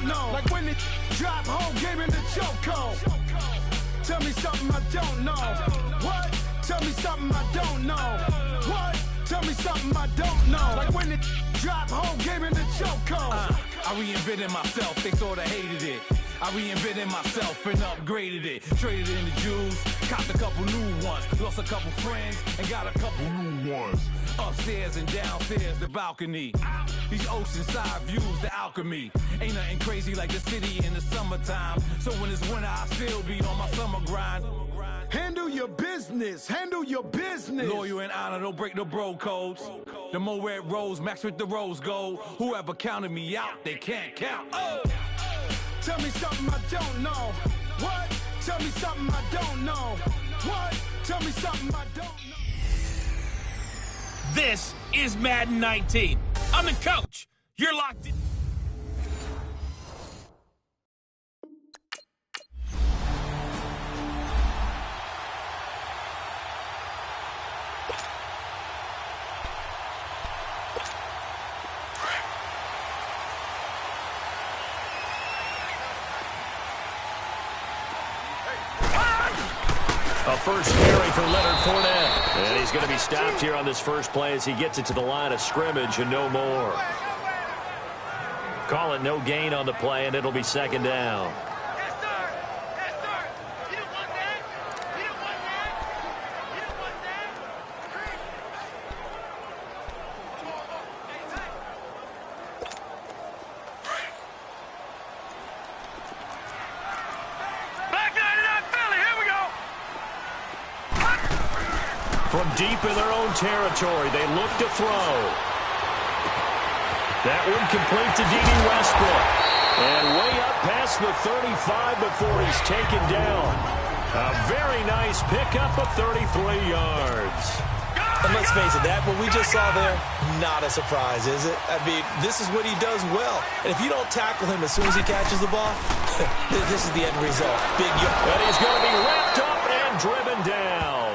don't know. Like when it drop, whole game in the chokehold. Tell me something I don't know. What? Tell me something I don't know. What? Tell me something I don't know. Like when it drop, whole game in the chokehold. I reinvented myself, they sorta hated it. I reinvented myself and upgraded it. Traded in the Jews, copped a couple new ones. Lost a couple friends and got a couple new ones. Upstairs and downstairs, the balcony. These oceanside views, the alchemy. Ain't nothing crazy like the city in the summertime. So when it's winter, I still be on my summer grind. Handle your business, handle your business. Loyal and honor, don't break the bro codes. The more red rose, max with the rose gold. Whoever counted me out, they can't count. Oh! Tell me something I don't know. What? Tell me something I don't know. What? Tell me something I don't know. This is Madden 19. I'm the coach. You're locked in. A first carry for Leonard Fournette. And he's going to be stopped here on this first play as he gets it to the line of scrimmage and no more. Call it no gain on the play, and it'll be second down. From deep in their own territory, they look to throw. That one complete to Dede Westbrook. And way up past the 35 before he's taken down. A very nice pickup of 33 yards. And let's face it, that what we just saw there, not a surprise, is it? I mean, this is what he does well. And if you don't tackle him as soon as he catches the ball, this is the end result. Big yard. And he's going to be wrapped up and driven down.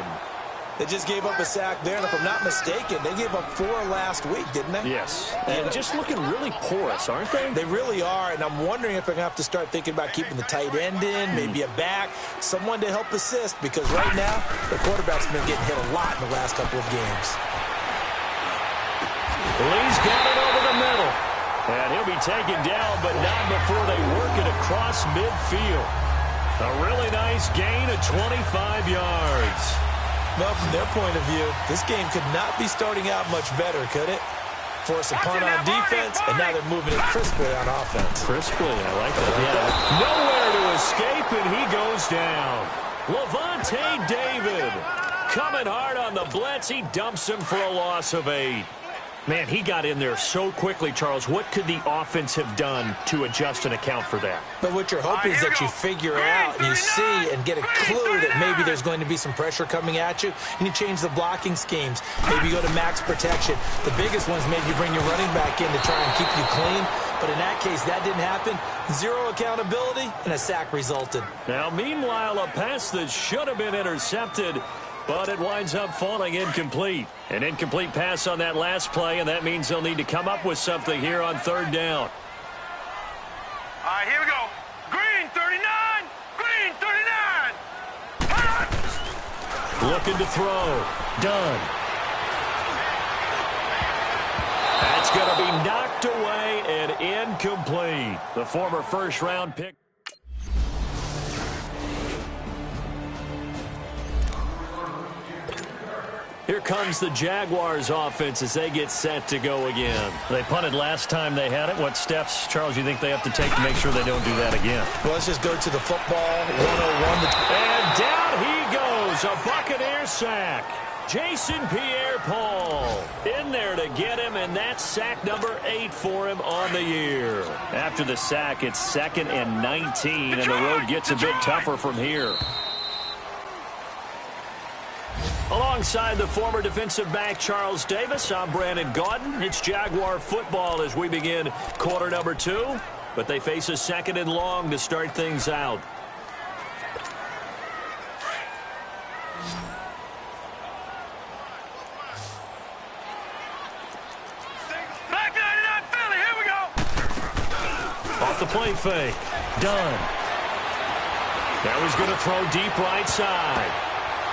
They just gave up a sack there, and if I'm not mistaken, they gave up 4 last week, didn't they? Yes. And just looking really porous, aren't they? They really are, and I'm wondering if they're going to have to start thinking about keeping the tight end in, maybe a back, someone to help assist, because right now, the quarterback's been getting hit a lot in the last couple of games. Lee's got it over the middle. And he'll be taken down, but not before they work it across midfield. A really nice gain of 25 yards. Well, from their point of view, this game could not be starting out much better, could it? Force a punt on defense, and now they're moving it crisply on offense. Crisply, I like that. Yeah. Nowhere to escape, and he goes down. Levante David coming hard on the blitz. He dumps him for a loss of 8. Man, he got in there so quickly, Charles. What could the offense have done to adjust and account for that? But what you're hoping is that you figure out and you see and get a clue that maybe there's going to be some pressure coming at you, and you change the blocking schemes. Maybe you go to max protection. The biggest ones, maybe you bring your running back in to try and keep you clean. But in that case, that didn't happen. 0 accountability, and a sack resulted. Now, meanwhile, a pass that should have been intercepted, but it winds up falling incomplete. An incomplete pass on that last play, and that means they'll need to come up with something here on third down. All right, here we go. Green 39. Green 39. Looking to throw. Done. That's going to be knocked away and incomplete. The former first-round pick. Here comes the Jaguars offense as they get set to go again. They punted last time they had it. What steps, Charles, you think they have to take to make sure they don't do that again? Well, let's just go to the football 101. And down he goes. A Buccaneer sack. Jason Pierre-Paul in there to get him, and that's sack number 8 for him on the year. After the sack, it's 2nd and 19, and the road gets a bit tougher from here. Alongside the former defensive back Charles Davis, I'm Brandon Gaudin. It's Jaguar football as we begin quarter number 2, but they face a 2nd and long to start things out. Off the play fake. Done. Now he's going to throw deep right side.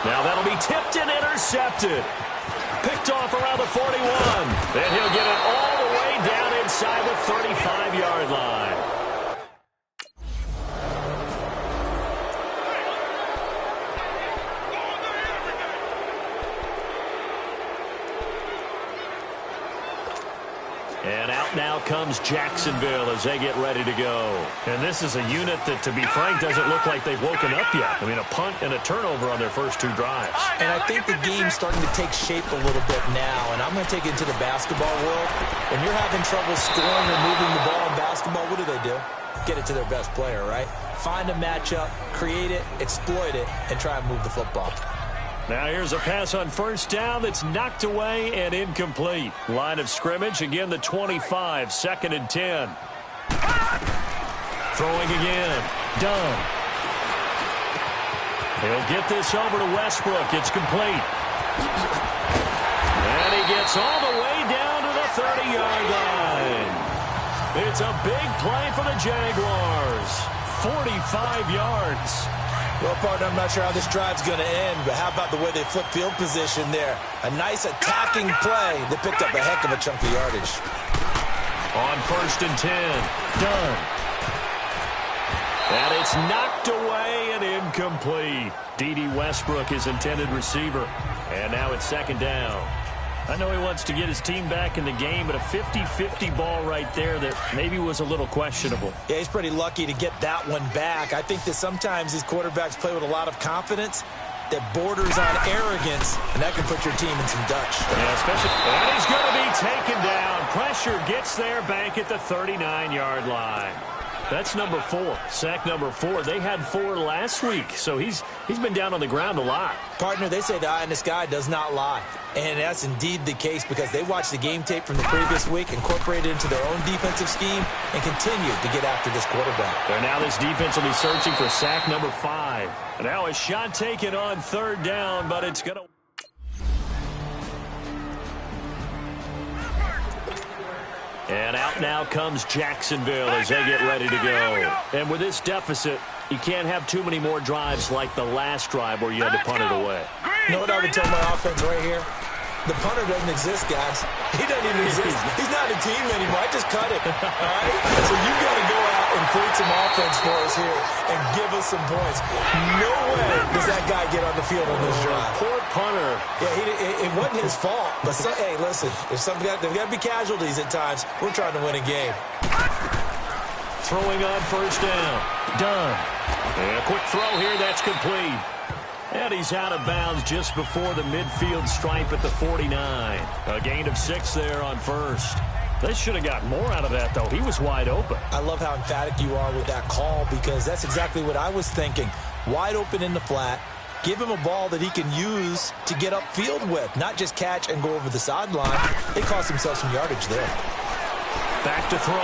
Now that'll be tipped and intercepted. Picked off around the 41. Then he'll get it all the way down inside the 35-yard line. And out now comes Jacksonville as they get ready to go. And this is a unit that, to be frank, doesn't look like they've woken up yet. I mean, a punt and a turnover on their first two drives. And I think the game's starting to take shape a little bit now. And I'm going to take it into the basketball world. When you're having trouble scoring or moving the ball in basketball, what do? Get it to their best player, right? Find a matchup, create it, exploit it, and try and move the football. Now here's a pass on first down that's knocked away and incomplete. Line of scrimmage, again the 25, 2nd and 10. Throwing again. Done. He'll get this over to Westbrook. It's complete. And he gets all the way down to the 30-yard line. It's a big play for the Jaguars. 45 yards. Well, partner, I'm not sure how this drive's going to end, but how about the way they flip field position there? A nice attacking play. They picked up a heck of a chunk of yardage. On 1st and 10. Done. And it's knocked away and incomplete. D.D. Westbrook, his intended receiver. And now it's 2nd down. I know he wants to get his team back in the game, but a 50-50 ball right there that maybe was a little questionable. Yeah, he's pretty lucky to get that one back. I think that sometimes these quarterbacks play with a lot of confidence that borders on arrogance, and that can put your team in some Dutch. Yeah, especially, and he's going to be taken down. Pressure gets there back at the 39-yard line. That's number 4, sack number 4. They had 4 last week, so he's been down on the ground a lot. Partner, they say the eye in the sky does not lie. And that's indeed the case because they watched the game tape from the previous week, incorporated it into their own defensive scheme, and continued to get after this quarterback. And now this defense will be searching for sack number 5. And now a shot taken on 3rd down, but it's going to... And out now comes Jacksonville as they get ready to go. And with this deficit, you can't have too many more drives like the last drive where you had to punt it away. You know what I would tell my offense right here? The punter doesn't exist, guys. He doesn't even exist. He's not a team anymore. I just cut it. All right? So you got to go out and create some offense for us here and give us some points. No way does that guy get on the field on this drive. Poor punter. Yeah, it wasn't his fault. But, hey, listen, there's got to be casualties at times. We're trying to win a game. Throwing on 1st down. Done. And a quick throw here. That's complete. And he's out of bounds just before the midfield stripe at the 49. A gain of 6 there on 1st. They should have got more out of that, though. He was wide open. I love how emphatic you are with that call because that's exactly what I was thinking. Wide open in the flat. Give him a ball that he can use to get upfield with, not just catch and go over the sideline. They cost themselves some yardage there. Back to throw.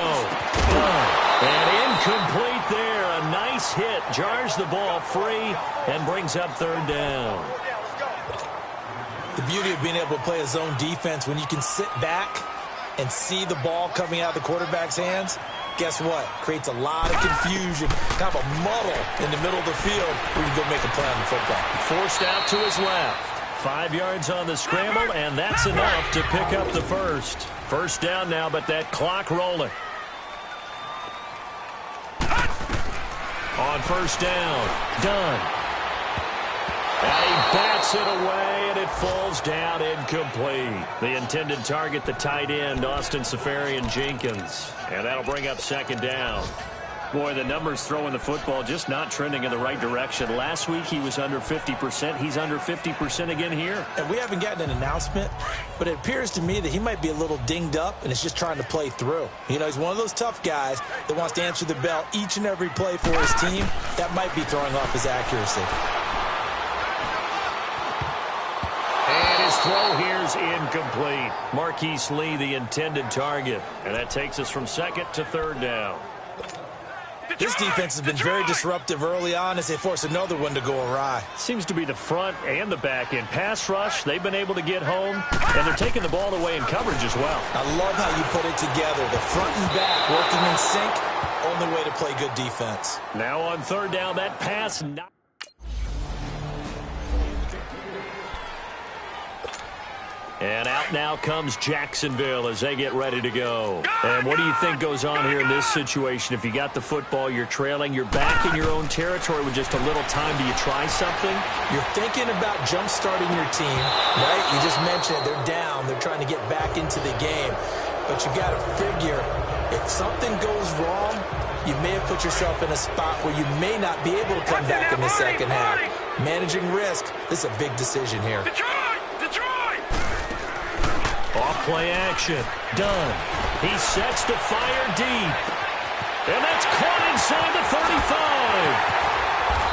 And incomplete there. A nice hit. Jars the ball free and brings up 3rd down. The beauty of being able to play a zone defense when you can sit back and see the ball coming out of the quarterback's hands, guess what? Creates a lot of confusion, kind of a muddle in the middle of the field where you go make a play on the football. Forced out to his left. 5 yards on the scramble, and that's enough to pick up the 1st. 1st down now, but that clock rolling. On 1st down. Done. And he bats it away, and it falls down incomplete. The intended target, the tight end, Austin Safarian-Jenkins. And that'll bring up 2nd down. Boy, the numbers throwing the football just not trending in the right direction. Last week he was under 50%. He's under 50% again here. And we haven't gotten an announcement, but it appears to me that he might be a little dinged up and is just trying to play through. You know, he's one of those tough guys that wants to answer the bell each and every play for his team. That might be throwing off his accuracy. And his throw here's incomplete. Marquise Lee, the intended target. And that takes us from 2nd to 3rd down. This defense has been very disruptive early on as they force another one to go awry. Seems to be the front and the back end. Pass rush, they've been able to get home, and they're taking the ball away in coverage as well. I love how you put it together. The front and back working in sync. only way to play good defense. Now on third down, that pass. And out now comes Jacksonville as they get ready to go. And what do you think goes on here in this situation? If you got the football, you're trailing, you're back in your own territory with just a little time. Do you try something? You're thinking about jump-starting your team, right? You just mentioned it. They're down. They're trying to get back into the game. But you got to figure, if something goes wrong, you may have put yourself in a spot where you may not be able to come back in the second half. Managing risk, this is a big decision here. Off play action. Done. He sets to fire deep. And that's caught inside the 35.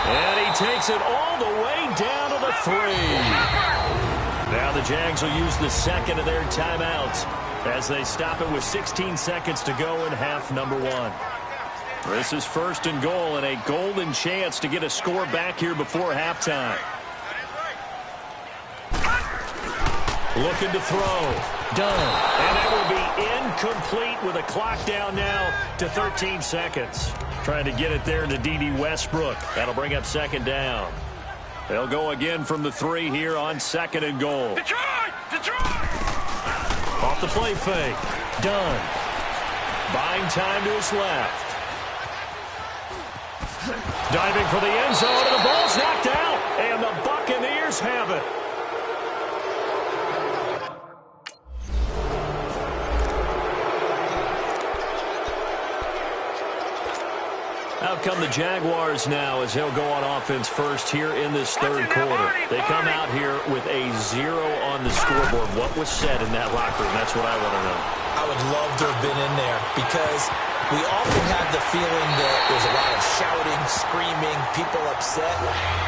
And he takes it all the way down to the 3. Now the Jags will use the second of their timeouts as they stop it with 16 seconds to go in half number 1. This is first and goal and a golden chance to get a score back here before halftime. Looking to throw. Done. And that will be incomplete with a clock down now to 13 seconds. Trying to get it there to D.D. Westbrook. That'll bring up second down. They'll go again from the 3 here on second and goal. Detroit! Off the play fake. Done. Buying time to his left. Diving for the end zone, and the ball's knocked out. And the Buccaneers have it. Out come the Jaguars now as they'll go on offense first here in this third quarter. They come out here with a 0 on the scoreboard. What was said in that locker room? That's what I want to know. I would love to have been in there because we often have the feeling that there's a lot of shouting, screaming, people upset.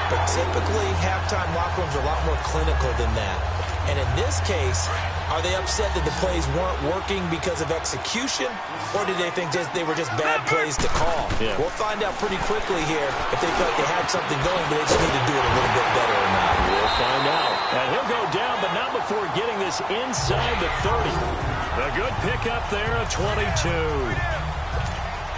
But typically, halftime locker rooms are a lot more clinical than that. And in this case, are they upset that the plays weren't working because of execution, or did they think they were just bad plays to call? Yeah. We'll find out pretty quickly here if they felt they had something going, but they just need to do it a little bit better or not. We'll find out. And he'll go down, but not before getting this inside the 30. A good pickup there, a 22.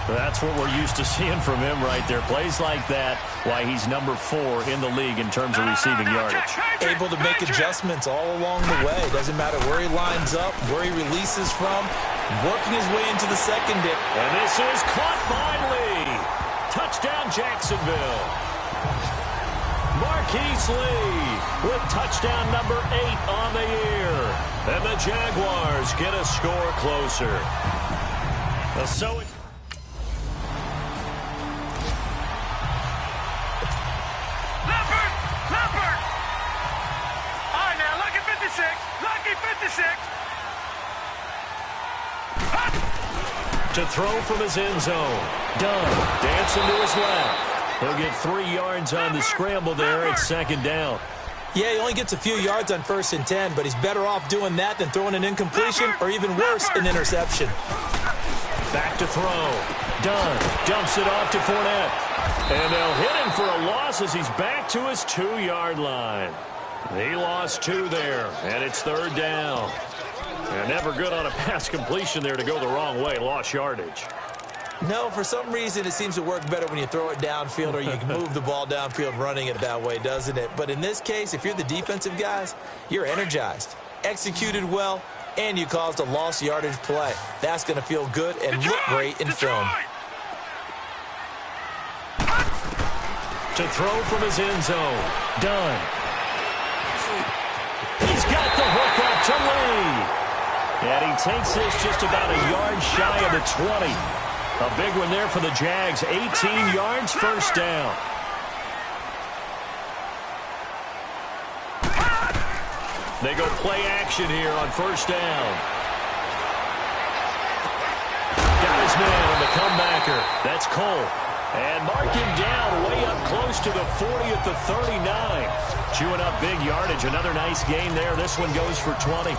That's what we're used to seeing from him right there. Plays like that, why he's number 4 in the league in terms of receiving yardage. Able to make adjustments all along the way. Doesn't matter where he lines up, where he releases from, working his way into the secondary. And this is caught by Lee. Touchdown, Jacksonville. Marquise Lee with touchdown number 8 on the year. And the Jaguars get a score closer. So it's to throw from his end zone. Done. Dancing to his left. He'll get 3 yards on the scramble there at second down. Yeah, he only gets a few yards on 1st and 10, but he's better off doing that than throwing an incompletion or even worse, an interception. Back to throw. Done. Dumps it off to Fournette. And they'll hit him for a loss as he's back to his 2-yard line. He lost 2 there, and it's third down. And never good on a pass completion there to go the wrong way. Lost yardage. No, for some reason it seems to work better when you throw it downfield or you can move the ball downfield running it that way, doesn't it? But in this case, if you're the defensive guys, you're energized, executed well, and you caused a lost yardage play. That's going to feel good and look great in film. To throw from his end zone. Done. He's got the hook up to Lee. And he takes this just about a yard shy of the 20. A big one there for the Jags. 18 yards, first down. They go play action here on first down. Got his man on the comebacker. That's Cole. And mark him down way up close to the 40 at the 39. Chewing up big yardage. Another nice gain there. This one goes for 20.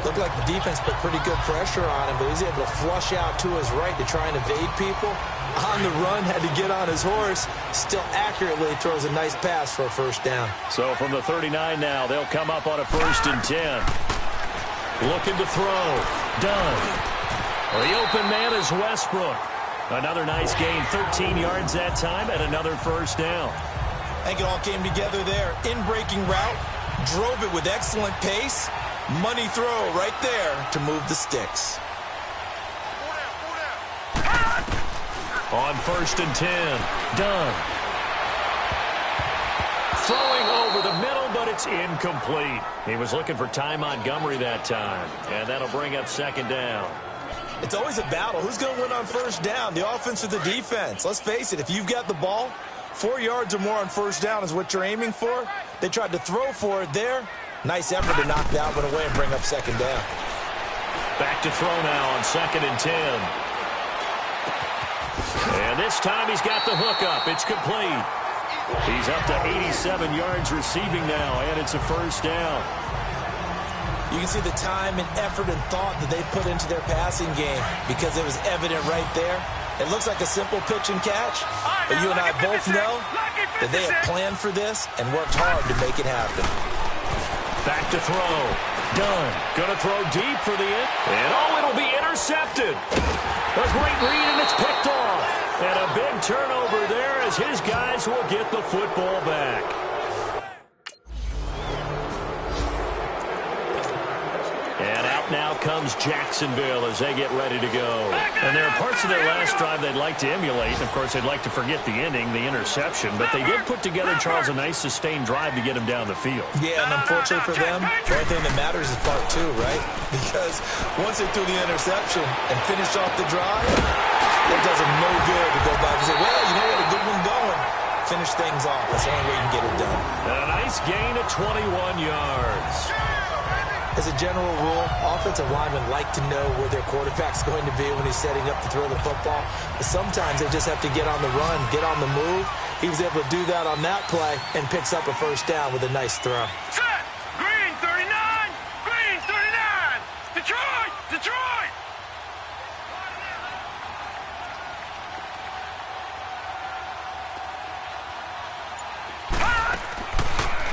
Looked like the defense put pretty good pressure on him, but he was able to flush out to his right to try and evade people. On the run, had to get on his horse. Still accurately throws a nice pass for a first down. So from the 39 now, they'll come up on a 1st and 10. Looking to throw. Done. The open man is Westbrook. Another nice gain, 13 yards that time, and another first down. I think it all came together there. In-breaking route, drove it with excellent pace. Money throw right there to move the sticks. On 1st and 10, Dunn. Throwing over the middle, but it's incomplete. He was looking for Ty Montgomery that time, and that'll bring up 2nd down. It's always a battle. Who's going to win on 1st down, the offense or the defense? Let's face it, if you've got the ball, 4 yards or more on 1st down is what you're aiming for. They tried to throw for it there. Nice effort to knock that one away and bring up 2nd down. Back to throw now on 2nd and 10. And this time he's got the hook up. It's complete. He's up to 87 yards receiving now, and it's a 1st down. You can see the time and effort and thought that they put into their passing game because it was evident right there. It looks like a simple pitch and catch, but you and I both know that they have planned for this and worked hard to make it happen. Back to throw. Dunn. Going to throw deep for the end. And it'll be intercepted. A great read, and it's picked off. And a big turnover there as his guys will get the football back. And out now comes Jacksonville as they get ready to go. And there are parts of their last drive they'd like to emulate. Of course, they'd like to forget the ending, the interception. But they did put together, Charles, a nice sustained drive to get him down the field. Yeah, and unfortunately for them, the only thing that matters is part 2, right? Because once they threw the interception and finished off the drive, it does them no good to go back and say, well, you know what, a good one going. Finish things off. That's the only way you can get it done. And a nice gain of 21 yards. As a general rule, offensive linemen like to know where their quarterback's going to be when he's setting up to throw the football. But sometimes they just have to get on the run, get on the move. He was able to do that on that play and picks up a 1st down with a nice throw. Set! Green 39! Green 39! Detroit! Detroit!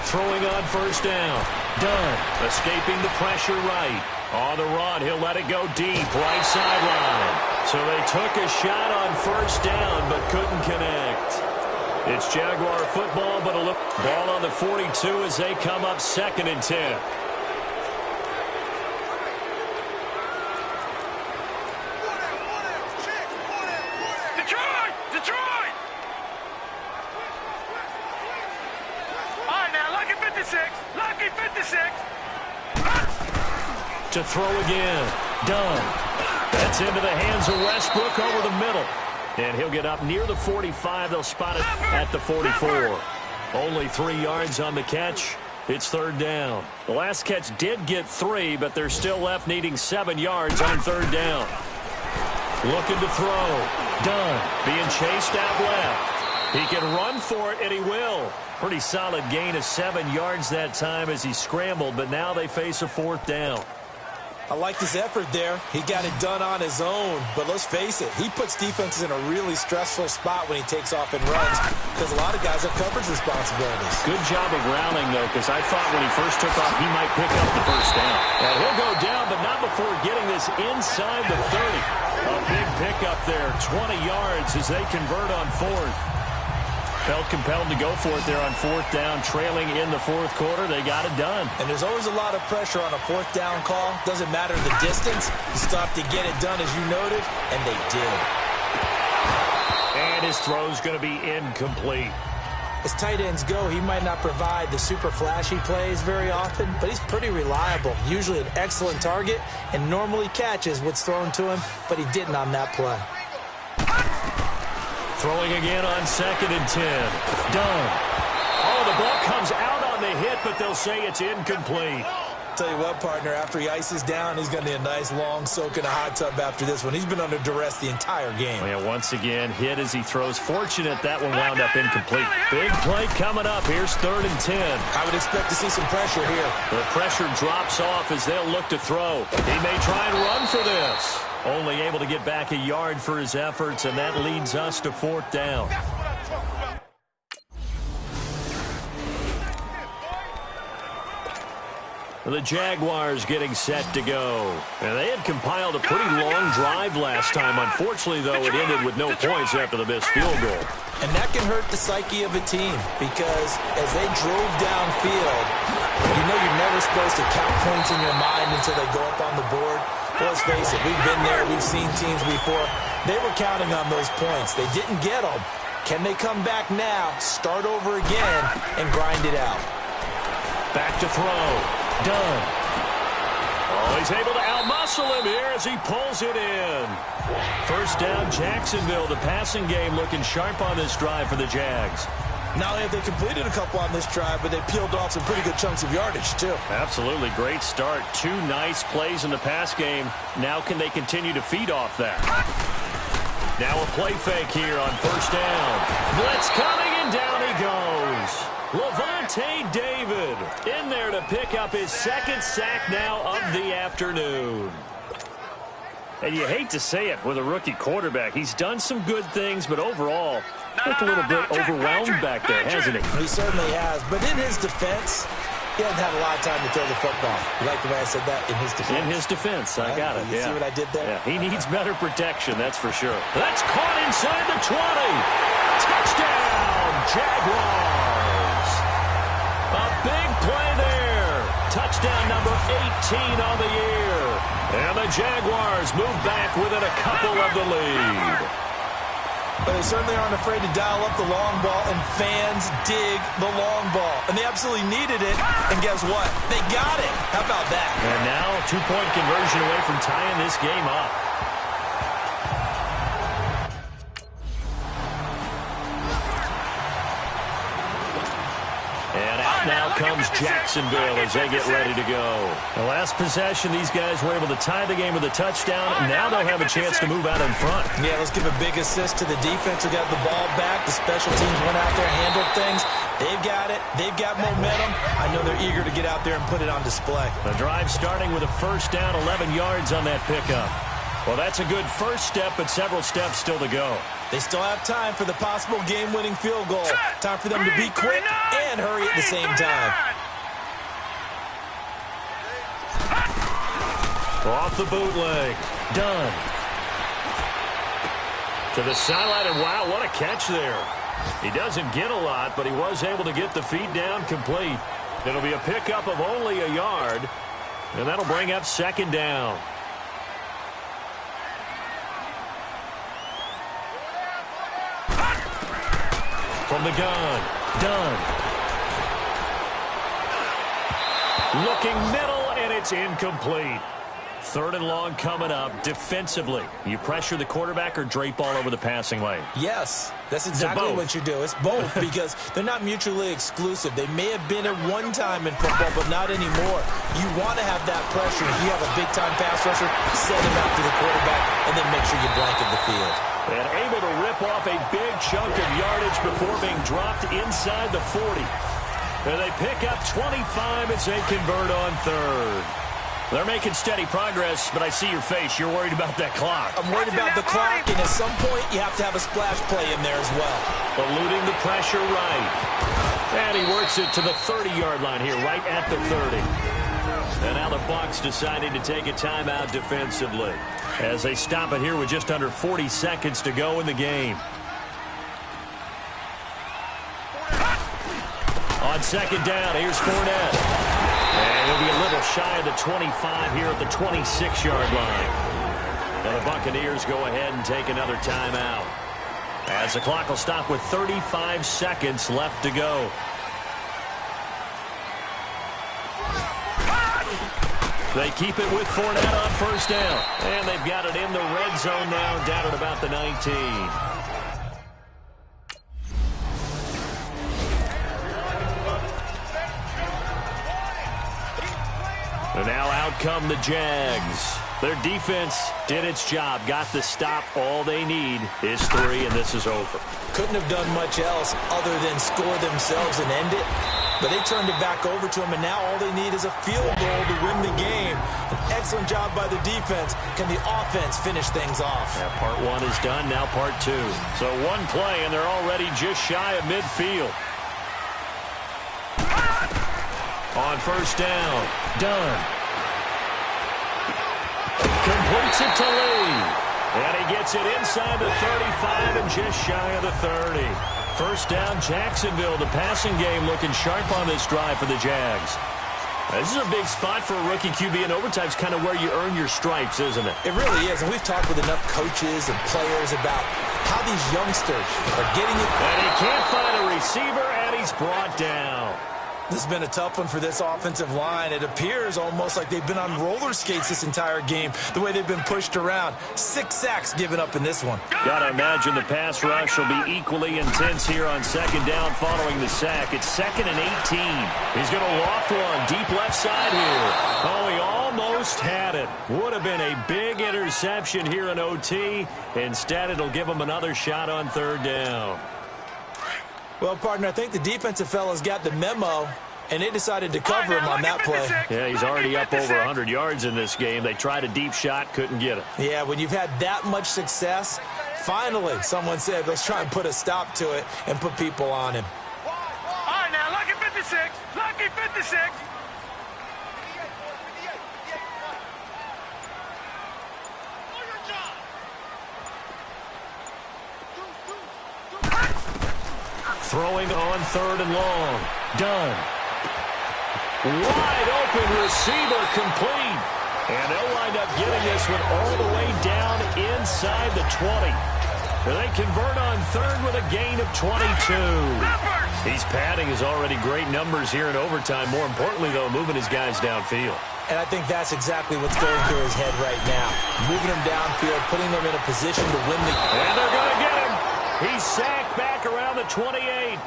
Throwing on 1st down. Dunn escaping the pressure right. On the run, he'll let it go deep, right sideline. So they took a shot on 1st down, but couldn't connect. It's Jaguar football, but a look ball on the 42 as they come up 2nd and 10. Detroit! Detroit! All right, now, lucky 56. Lucky 56. To throw again. Dunn. That's into the hands of Westbrook over the middle. And he'll get up near the 45. They'll spot it at the 44. Only 3 yards on the catch. It's 3rd down. The last catch did get 3, but they're still left needing 7 yards on 3rd down. Looking to throw. Dunn being chased out left. He can run for it, and he will. Pretty solid gain of 7 yards that time as he scrambled, but now they face a 4th down. I like his effort there. He got it done on his own. But let's face it, he puts defenses in a really stressful spot when he takes off and runs because a lot of guys have coverage responsibilities. Good job of rounding, though, because I thought when he first took off, he might pick up the 1st down. And he'll go down, but not before getting this inside the 30. A big pickup there, 20 yards as they convert on 4th. Felt compelled to go for it there on 4th down, trailing in the 4th quarter. They got it done. And there's always a lot of pressure on a 4th down call. Doesn't matter the distance. You still have to get it done, as you noted, and they did. And his throw's going to be incomplete. As tight ends go, he might not provide the super flashy plays very often, but he's pretty reliable. Usually an excellent target, and normally catches what's thrown to him, but he didn't on that play. Throwing again on 2nd and 10. Dunn. Oh, the ball comes out on the hit, but they'll say it's incomplete. Tell you what, partner, after he ices down, he's going to need a nice long soak in a hot tub after this one. He's been under duress the entire game. Yeah, once again, hit as he throws. Fortunate that one wound up incomplete. Big play coming up. Here's 3rd and 10. I would expect to see some pressure here. The pressure drops off as they'll look to throw. He may try and run for this. Only able to get back a yard for his efforts, and that leads us to 4th down. The Jaguars getting set to go. And they had compiled a pretty long drive last time. Unfortunately, though, it ended with no points after the missed field goal. And that can hurt the psyche of a team because as they drove downfield, you know you're never supposed to count points in your mind until they go up on the board. Well, let's face it, we've been there. We've seen teams before. They were counting on those points. They didn't get them. Can they come back now, start over again, and grind it out? Back to throw. Done. Oh, he's able to outmuscle him here as he pulls it in. First down, Jacksonville. The passing game looking sharp on this drive for the Jags. Not only have they completed a couple on this drive, but they peeled off some pretty good chunks of yardage, too. Absolutely. Great start. 2 nice plays in the pass game. Now can they continue to feed off that? Now a play fake here on first down. Blitz coming, and down he goes. Levante David in there to pick up his 2nd sack now of the afternoon. And you hate to say it with a rookie quarterback. He's done some good things, but overall, looked a little bit overwhelmed back there, hasn't he? He certainly has. But in his defense, he hasn't had a lot of time to throw the football. You like the way I said that? In his defense. In his defense. I got it. You see what I did there? Yeah, he needs better protection, that's for sure. That's caught inside the 20. Touchdown, Jaguars. A big play there. Touchdown number 18 on the year. And the Jaguars move back within a couple of the lead. But they certainly aren't afraid to dial up the long ball, and fans dig the long ball. And they absolutely needed it, and guess what? They got it. How about that? And now a 2-point conversion away from tying this game up. And out now comes Jacksonville as they get ready to go. The last possession, these guys were able to tie the game with a touchdown, and now they'll have a chance to move out in front. Yeah, let's give a big assist to the defense who got the ball back. The special teams went out there, handled things. They've got it. They've got momentum. I know they're eager to get out there and put it on display. The drive starting with a first down, 11 yards on that pickup. Well, that's a good first step, but several steps still to go. They still have time for the possible game-winning field goal. Time for them to be quick and hurry at the same time. Off the bootleg. Done. To the sideline, and wow, what a catch there. He doesn't get a lot, but he was able to get the feet down complete. It'll be a pickup of only a yard, and that'll bring up 2nd down. From the gun. Done. Looking middle, and it's incomplete. 3rd and long coming up. Defensively, you pressure the quarterback or drape all over the passing lane? Yes, that's exactly what you do. It's both because they're not mutually exclusive. They may have been at one time in football, but not anymore. You want to have that pressure. If you have a big-time pass rusher, send him out to the quarterback, and then make sure you blanket the field. And able to rip off a big chunk of yardage before being dropped inside the 40. And they pick up 25 as they convert on 3rd. They're making steady progress, but I see your face. You're worried about that clock. I'm worried about the clock, and at some point, you have to have a splash play in there as well. Eluding the pressure right. And he works it to the 30-yard line here, right at the 30. And now the Bucs deciding to take a timeout defensively as they stop it here with just under 40 seconds to go in the game. On 2nd down, here's Fournette. And he'll be a little shy of the 25 here at the 26-yard line. And the Buccaneers go ahead and take another timeout, as the clock will stop with 35 seconds left to go. They keep it with Fournette on first down. And they've got it in the red zone now, down at about the 19. And now out come the Jags. Their defense did its job, got the stop. All they need is 3, and this is over. Couldn't have done much else other than score themselves and end it. But they turned it back over to him, and now all they need is a field goal to win the game. An excellent job by the defense. Can the offense finish things off? Yeah, part 1 is done, now part 2. So 1 play, and they're already just shy of midfield. On first down, Dunn. Completes it to Lee. And he gets it inside the 35 and just shy of the 30. First down, Jacksonville. The passing game looking sharp on this drive for the Jags. This is a big spot for a rookie QB, and overtime is kind of where you earn your stripes, isn't it? It really is, and we've talked with enough coaches and players about how these youngsters are getting it. And he can't find a receiver, and he's brought down. This has been a tough one for this offensive line. It appears almost like they've been on roller skates this entire game, the way they've been pushed around. 6 sacks given up in this one. Got to imagine the pass rush will be equally intense here on second down following the sack. It's 2nd and 18. He's going to loft one deep left side here. Oh, he almost had it. Would have been a big interception here in OT. Instead, it'll give him another shot on third down. Well, partner, I think the defensive fellas got the memo, and they decided to cover him on that play. Yeah, he's already up over 100 yards in this game. They tried a deep shot, couldn't get it. Yeah, when you've had that much success, finally someone said, let's try and put a stop to it and put people on him. All right, now, lucky 56. Lucky 56. Throwing on third and long. Dunn. Wide open receiver complete. And they'll wind up getting this one all the way down inside the 20. They convert on third with a gain of 22. These padding is already great numbers here in overtime. More importantly, though, moving his guys downfield. And I think that's exactly what's going through his head right now. Moving him downfield, putting them in a position to win the... And they're going to get him. He's sacked back around the 28.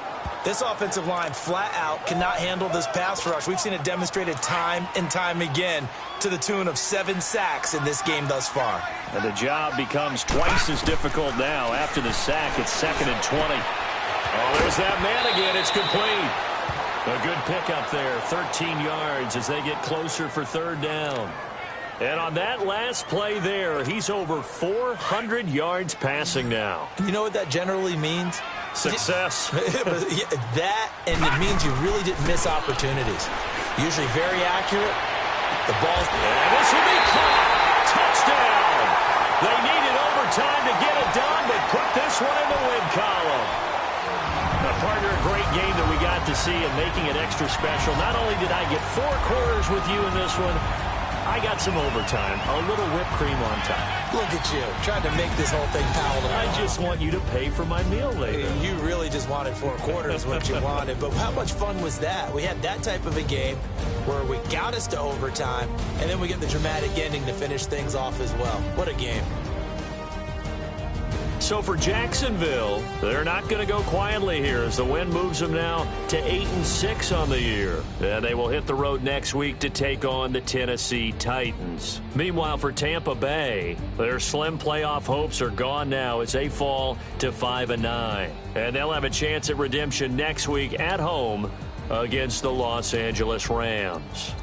This offensive line flat out cannot handle this pass rush. We've seen it demonstrated time and time again to the tune of 7 sacks in this game thus far. And the job becomes twice as difficult now. After the sack, it's 2nd and 20. Oh, there's that man again. It's complete. A good pickup there, 13 yards as they get closer for third down. And on that last play there, he's over 400 yards passing now. You know what that generally means? Success. That, and it means you really didn't miss opportunities. Usually very accurate. The ball's... And this will be caught. Touchdown. They needed overtime to get it done, but put this one in the win column. A partner, a great game that we got to see and making it extra special. Not only did I get 4 quarters with you in this one, I got some overtime, a little whipped cream on top. Look at you, trying to make this whole thing palatable. I just want you to pay for my meal later. You really just wanted 4 quarters, what you wanted. But how much fun was that? We had that type of a game where we got us to overtime, and then we get the dramatic ending to finish things off as well. What a game. So for Jacksonville, they're not going to go quietly here as the win moves them now to 8-6 on the year. And they will hit the road next week to take on the Tennessee Titans. Meanwhile, for Tampa Bay, their slim playoff hopes are gone now as they fall to 5-9. And they'll have a chance at redemption next week at home against the Los Angeles Rams.